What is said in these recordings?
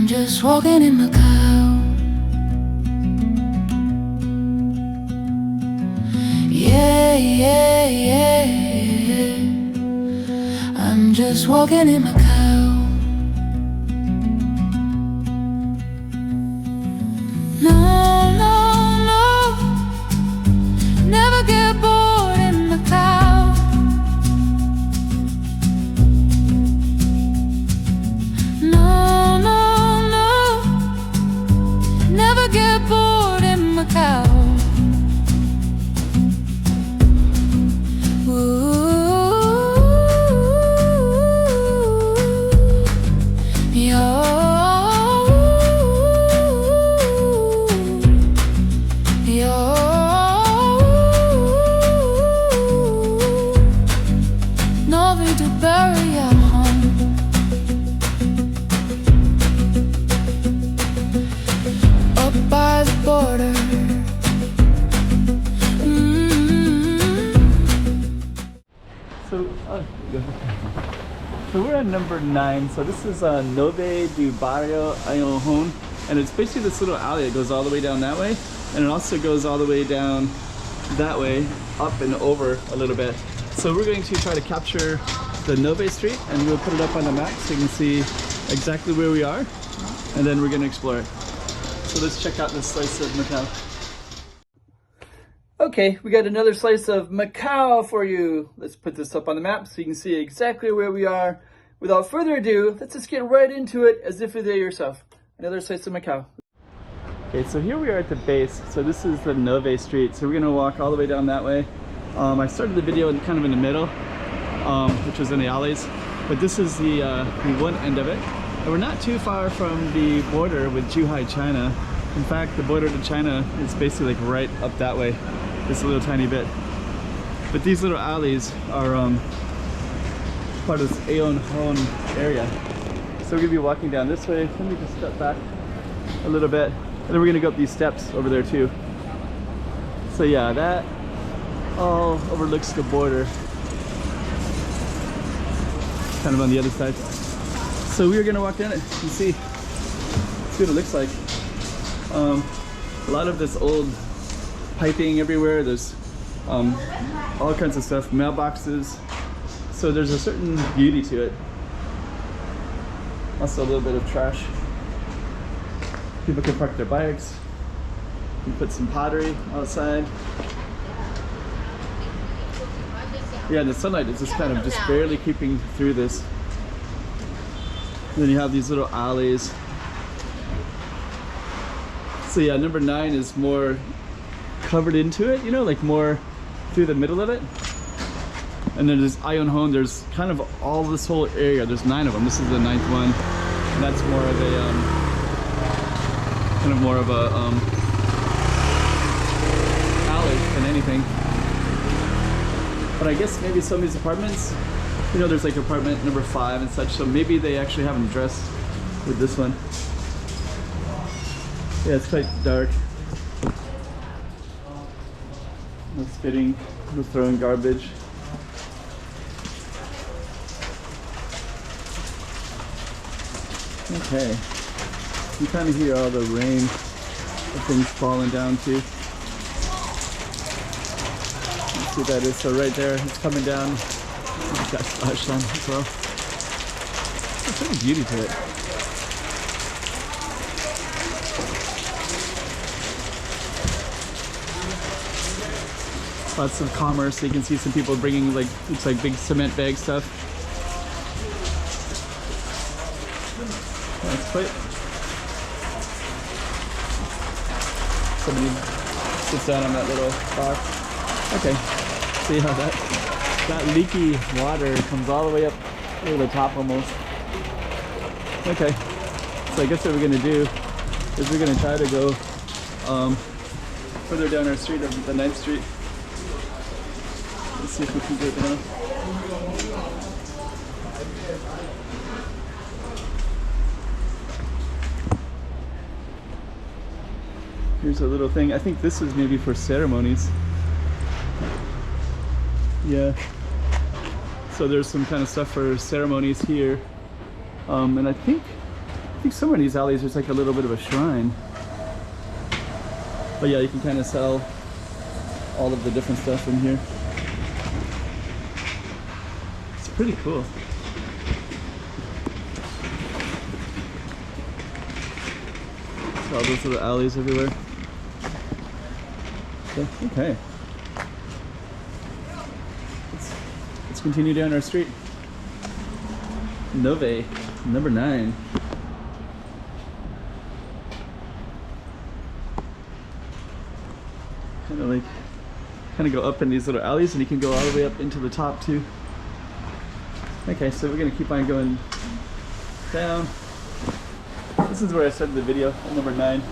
I'm just walking in Macau. Yeah, yeah, yeah. I'm just walking in Macau. No, no, no. Never get bored in Macau. No, no, no. Never get bored in Macau. Nove to Bairro, Iao Hon. Up by the border. So we're at number 9. So this is Nove do Bairro, Iao Hon, and it's basically this little alley that goes all the way down that way, and it also goes all the way down that way, up and over a little bit. So we're going to try to capture the Nove street, and we'll put it up on the map so you can see exactly where we are, and then we're going to explore it. So let's check out this slice of Macau. Okay, we got another slice of Macau for you. Let's put this up on the map so you can see exactly where we are. Without further ado, let's just get right into it as if you're there yourself. Another slice of Macau. Okay, so here we are at the base. So this is the Nove street. So we're gonna walk all the way down that way. I started the video kind of in the middle, which was in the alleys, but this is the one end of it. And we're not too far from the border with Zhuhai, China. In fact, the border to China is basically like right up that way. Just a little tiny bit. But these little alleys are part of this Iao Hon area. So we're gonna be walking down this way. Let me just step back a little bit. And then we're gonna go up these steps over there too. So yeah, that all overlooks the border. Kind of on the other side. So we're gonna walk down it and see what it looks like. A lot of this old piping everywhere. There's all kinds of stuff, mailboxes. So there's a certain beauty to it. Also a little bit of trash. People can park their bikes. You can put some pottery outside. Yeah, the sunlight is just kind of just barely creeping through this. And then you have these little alleys. So yeah, number 9 is more covered into it, you know, like more through the middle of it. And then there's Iao Hon, there's kind of all this whole area. There's 9 of them. This is the 9th one. And that's more of a, kind of more of a alley than anything. But I guess maybe some of these apartments, you know, there's like apartment number 5 and such, so maybe they actually have them dressed with this one. Yeah, it's quite dark. No spitting, no throwing garbage. Okay, you kind of hear all the rain, the things falling down too. Let's see what that is. So right there, it's coming down. It's got splashed on as well. There's some beauty to it. Lots of commerce. So you can see some people bringing, like, looks like big cement bag stuff. That's quite. Somebody sits down on that little box. Okay, see how that leaky water comes all the way up to the top almost. Okay, so I guess what we're gonna do is we're gonna try to go further down our street, of the 9th street. Let's see if we can get down. Here's a little thing. I think this is maybe for ceremonies. Yeah. So there's some kind of stuff for ceremonies here. And I think think somewhere in these alleys there's like a little bit of a shrine. But yeah, you can kind of sell all of the different stuff in here. It's pretty cool. So all those little alleys everywhere. So, okay. Let's continue down our street. Nove, number 9. Kind of go up in these little alleys, and you can go all the way up into the top too. Okay, so we're gonna keep on going down. This is where I started the video, at number 9,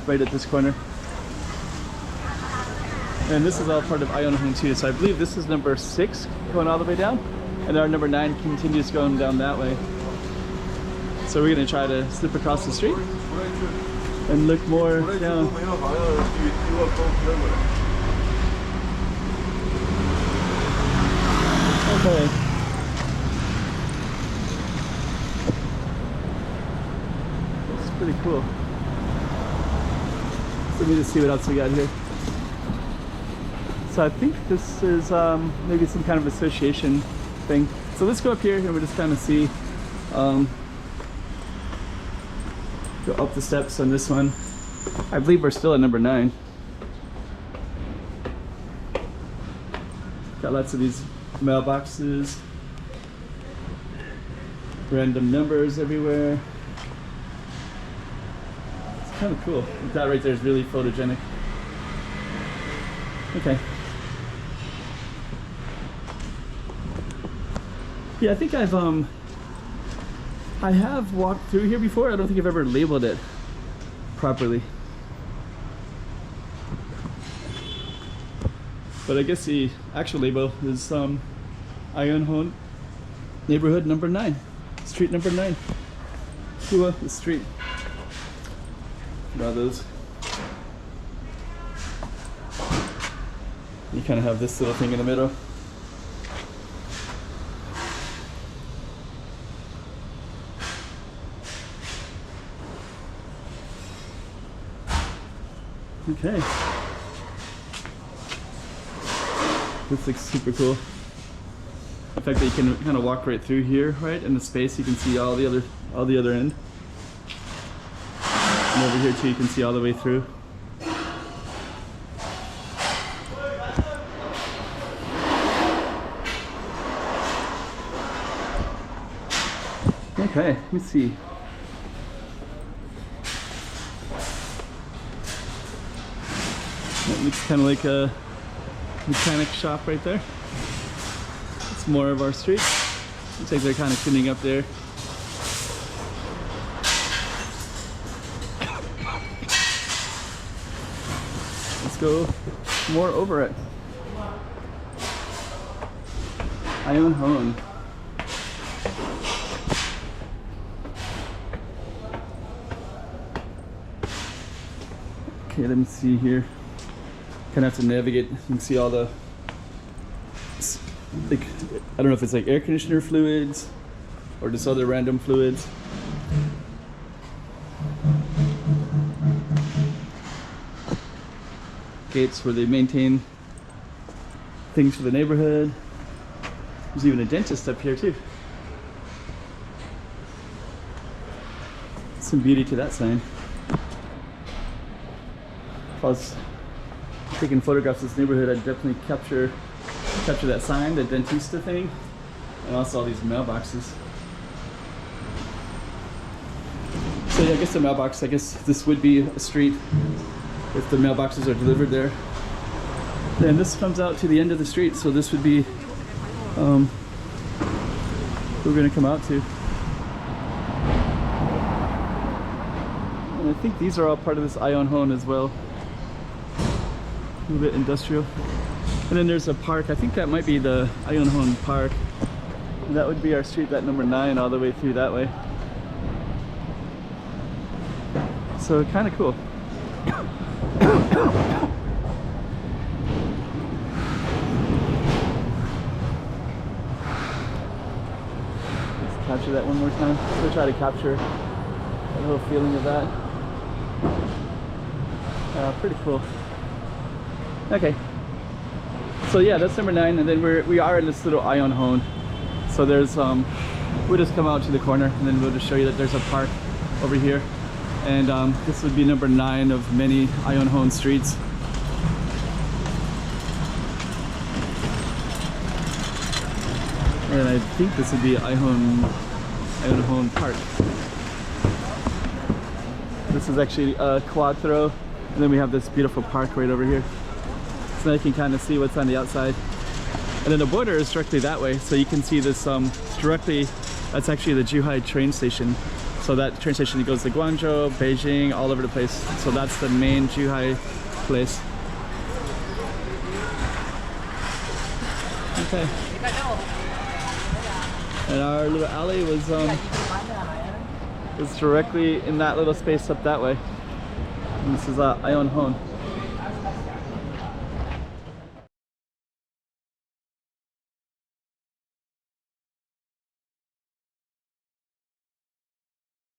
right at this corner. And this is all part of Iao Hon too, so I believe this is number 6 going all the way down, and our number 9 continues going down that way. So we're gonna try to slip across the street and look more down. Okay. It's pretty cool. So let me just see what else we got here. So I think this is maybe some kind of association thing. So let's go up here and we'll just kind of see. Go up the steps on this one. I believe we're still at number 9. Got lots of these mailboxes, random numbers everywhere. It's kind of cool. That right there is really photogenic. Okay. Yeah, I think I have walked through here before. I don't think I've ever labeled it properly. But I guess the actual label is Iao Hon neighborhood number 9, street number 9. The street. Now those. You kind of have this little thing in the middle. Okay. This looks super cool. The fact that you can kind of walk right through here, right? In the space you can see all the other end. And over here too you can see all the way through. Okay, let me see. That looks kind of like a mechanic shop right there. It's more of our street. Looks like they're kind of cleaning up there. Let's go more over it. Iao Hon. Okay, let me see here. Kind of have to navigate. You can see all the, like, I don't know if it's like air conditioner fluids or just other random fluids. Gates where they maintain things for the neighborhood. There's even a dentist up here too. Some beauty to that sign. If I was taking photographs of this neighborhood, I'd definitely capture that sign, the dentista thing, and also all these mailboxes. So yeah, I guess the mailbox, I guess this would be a street if the mailboxes are delivered there. Then this comes out to the end of the street, so this would be where we're gonna come out to. And I think these are all part of this Iao Hon as well. A little bit industrial. And then there's a park. I think that might be the Iao Hon Park. And that would be our street, that number 9, all the way through that way. So kind of cool. Let's capture that one more time. We'll try to capture The whole feeling of that. Pretty cool. Okay. So yeah, that's number 9, and then we are in this little Iao Hon. So there's we'll just come out to the corner, and then we'll just show you that there's a park over here. And this would be number 9 of many Iao Hon streets. And I think this would be Iao Hon Park. This is actually Quattro, and then we have this beautiful park right over here. So now you can kind of see what's on the outside. And then the border is directly that way, so you can see this directly. That's actually the Zhuhai train station. So that train station goes to Guangzhou, Beijing, all over the place. So that's the main Zhuhai place. Okay. And our little alley was directly in that little space up that way. And this is Iao Hon.